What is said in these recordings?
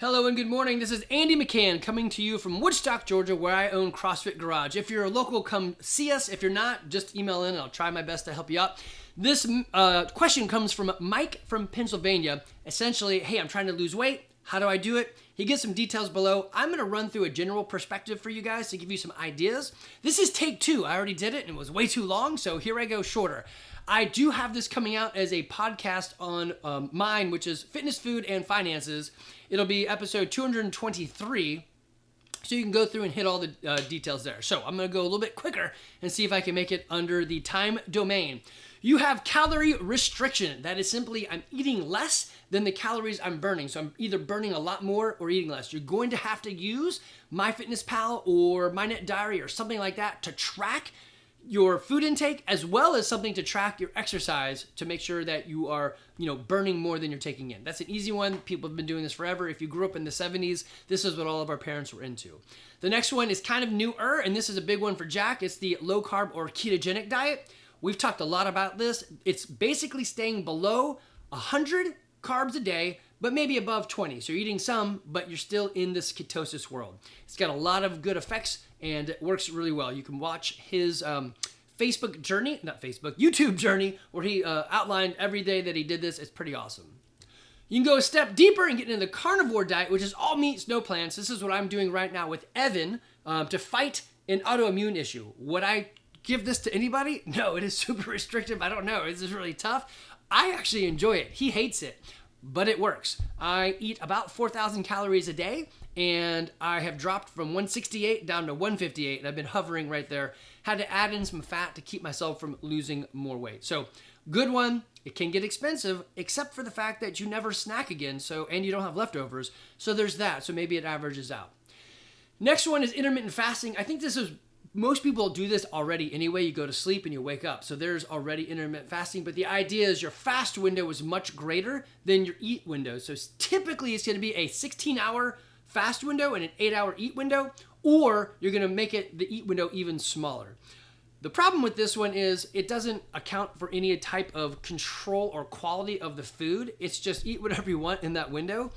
Hello and good morning. This is Andy McCann coming to you from Woodstock, Georgia, where I own CrossFit Garage. If you're a local, come see us. If you're not, just email in and I'll try my best to help you out. This question comes from Mike from Pennsylvania. Essentially, hey, I'm trying to lose weight. How do I do it? He gives some details below. I'm going to run through a general perspective for you guys to give you some ideas. This is take 2. I already did it and it was way too long, so here I go shorter. I do have this coming out as a podcast on mine, which is Fitness, Food, and Finances. It'll be episode 223, so you can go through and hit all the details there. So I'm going to go a little bit quicker and see if I can make it under the time domain. You have calorie restriction. That is simply I'm eating less than the calories I'm burning. So I'm either burning a lot more or eating less. You're going to have to use MyFitnessPal or MyNetDiary or something like that to track your food intake, as well as something to track your exercise to make sure that you are, burning more than you're taking in. That's an easy one. People have been doing this forever. If you grew up in the 70s, this is what all of our parents were into. The next one is kind of newer, and this is a big one for Jack. It's the low-carb or ketogenic diet. We've talked a lot about this. It's basically staying below 100 carbs a day, but maybe above 20. So you're eating some, but you're still in this ketosis world. It's got a lot of good effects and it works really well. You can watch his YouTube journey, where he outlined every day that he did this. It's pretty awesome. You can go a step deeper and get into the Carnivore Diet, which is all meats, no plants. This is what I'm doing right now with Evan to fight an autoimmune issue. Would I give this to anybody? No, it is super restrictive. I don't know. This is really tough. I actually enjoy it. He hates it, but it works. I eat about 4,000 calories a day, and I have dropped from 168 down to 158, and I've been hovering right there. Had to add in some fat to keep myself from losing more weight. So, good one. It can get expensive, except for the fact that you never snack again, and you don't have leftovers. So there's that. So maybe it averages out. Next one is intermittent fasting. I think most people do this already anyway. You go to sleep and you wake up. So there's already intermittent fasting. But the idea is your fast window is much greater than your eat window. So typically it's going to be a 16-hour fast window and an 8-hour eat window, or you're going to make the eat window even smaller. The problem with this one is it doesn't account for any type of control or quality of the food. It's just eat whatever you want in that window,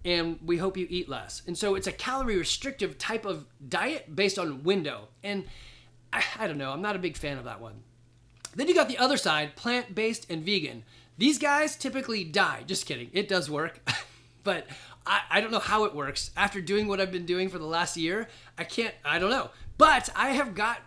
and we hope you eat less. And so it's a calorie restrictive type of diet based on window. And I don't know, I'm not a big fan of that one. Then you got the other side, plant-based and vegan. These guys typically die. Just kidding, it does work. But I don't know how it works. After doing what I've been doing for the last year, I don't know. But I have got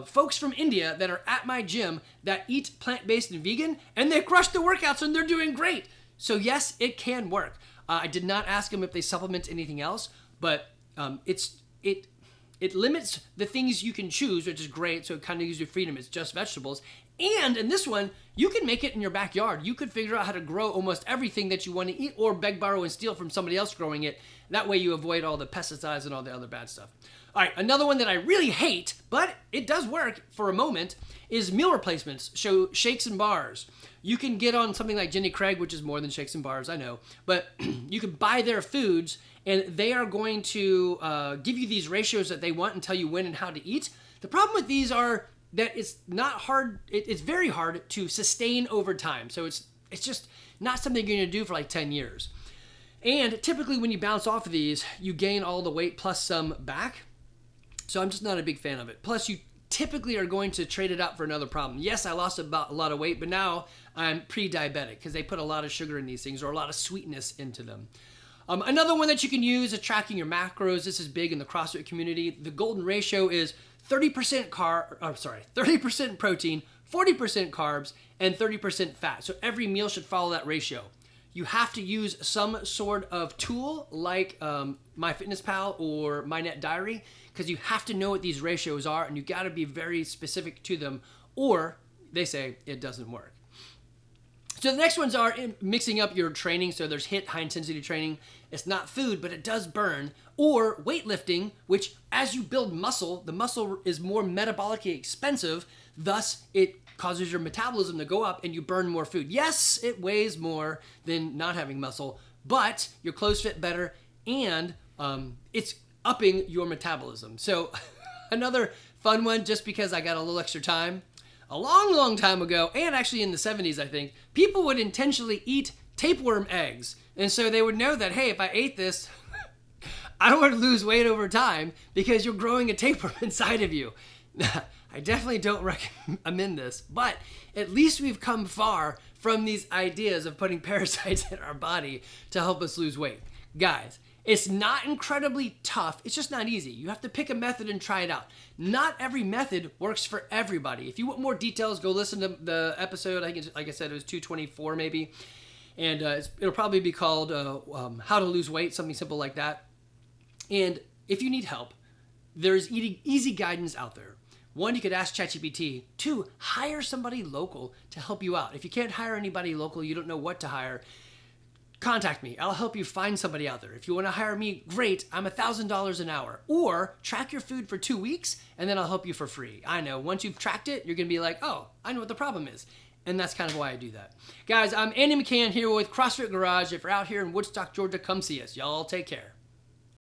folks from India that are at my gym that eat plant-based and vegan, and they crush the workouts and they're doing great. So yes, it can work. I did not ask them if they supplement anything else, but it limits the things you can choose, which is great. So it kind of gives you freedom. It's just vegetables. And in this one, you can make it in your backyard. You could figure out how to grow almost everything that you want to eat, or beg, borrow, and steal from somebody else growing it. That way you avoid all the pesticides and all the other bad stuff. All right, another one that I really hate, but it does work for a moment, is meal replacements. So shakes and bars. You can get on something like Jenny Craig, which is more than shakes and bars, I know. But you can buy their foods, and they are going to give you these ratios that they want and tell you when and how to eat. The problem with these are that it's not hard. It's very hard to sustain over time. So it's just not something you're going to do for like 10 years. And typically when you bounce off of these, you gain all the weight plus some back. So I'm just not a big fan of it. Plus you typically are going to trade it out for another problem. Yes, I lost a lot of weight, but now I'm pre-diabetic because they put a lot of sugar in these things, or a lot of sweetness into them. Another one that you can use is tracking your macros. This is big in the CrossFit community. The golden ratio is 30% protein, 40% carbs, and 30% fat. So every meal should follow that ratio. You have to use some sort of tool like MyFitnessPal or MyNetDiary, because you have to know what these ratios are, and you got to be very specific to them, or they say it doesn't work. So the next ones are mixing up your training. So there's HIIT, high intensity training. It's not food, but it does burn. Or weightlifting, which as you build muscle, the muscle is more metabolically expensive. Thus, it causes your metabolism to go up and you burn more food. Yes, it weighs more than not having muscle, but your clothes fit better, and it's upping your metabolism. So another fun one, just because I got a little extra time. A long, long time ago, and actually in the 70s, I think, people would intentionally eat tapeworm eggs. And so they would know that, hey, if I ate this, I would lose weight over time because you're growing a tapeworm inside of you. I definitely don't recommend this, but at least we've come far from these ideas of putting parasites in our body to help us lose weight. Guys, it's not incredibly tough. It's just not easy. You have to pick a method and try it out. Not every method works for everybody. If you want more details, go listen to the episode. Like I said, it was 224 maybe. And it'll probably be called How to Lose Weight, something simple like that. And if you need help, there's easy guidance out there. One, you could ask ChatGPT. Two, hire somebody local to help you out. If you can't hire anybody local, you don't know what to hire, contact me. I'll help you find somebody out there. If you want to hire me, great. I'm $1,000 an hour. Or track your food for 2 weeks, and then I'll help you for free. I know, once you've tracked it, you're going to be like, oh, I know what the problem is. And that's kind of why I do that. Guys, I'm Andy McCann here with CrossFit Garage. If you're out here in Woodstock, Georgia, come see us. Y'all take care.